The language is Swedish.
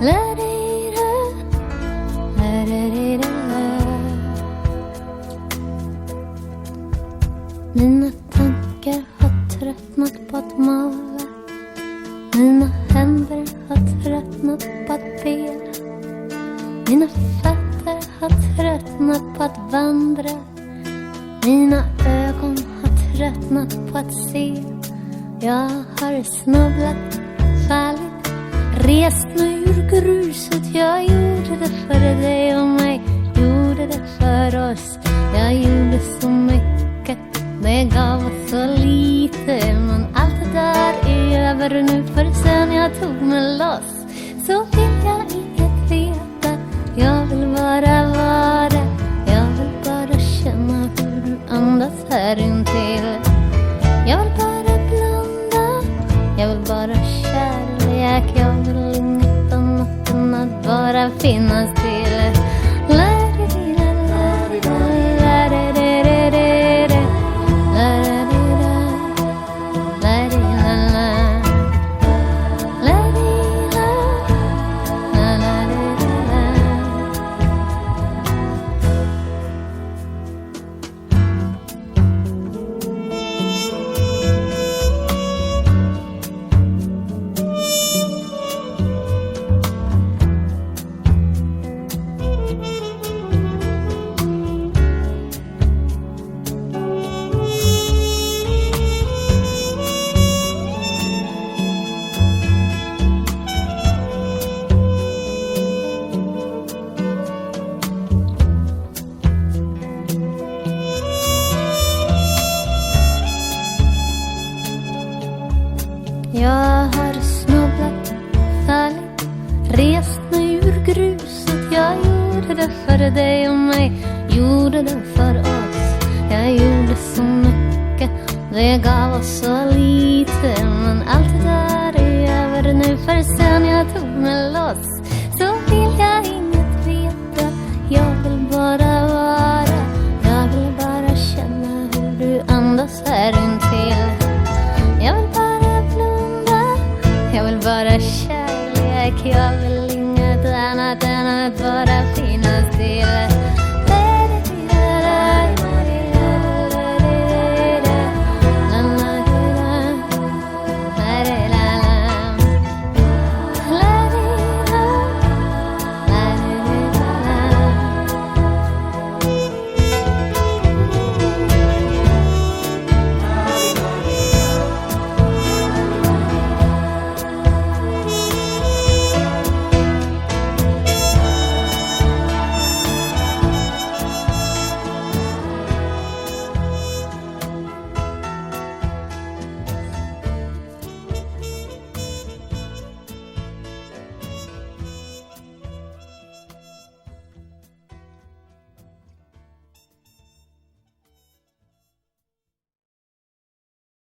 La-di-da, la-di-di-da. Mina tankar har tröttnat på att mala. Mina händer har tröttnat på att be. Mina fötter har tröttnat på att vandra. Mina ögon har tröttnat på att se. Jag har snubblat, fallit, rest mig ur gruset. Jag gjorde det för dig och mig, gjorde det för oss. Jag gjorde så mycket, det gav oss så lite. Men allt det där är över nu, för sen jag tog mig loss. Så vill jag inget veta, jag vill bara vara. Jag vill bara känna hur du andas här intill. Jag vill bara blunda, jag vill bara kärlek. Jag vill inget annat än att bara finnas till. Jag har snubblat, fallit, rest mig ur gruset. Jag gjorde det för dig och mig, gjorde det för oss. Jag gjorde så mycket, det gav oss så lite. Men allt det där är över nu, för sen jag tog mig loss. Så vill jag inget veta, jag vill bara vara. Jag vill bara känna hur du andas här intill. Jag vill bara blunda, jag vill bara kärlek. Jag vill inget annat än att bara finnas till.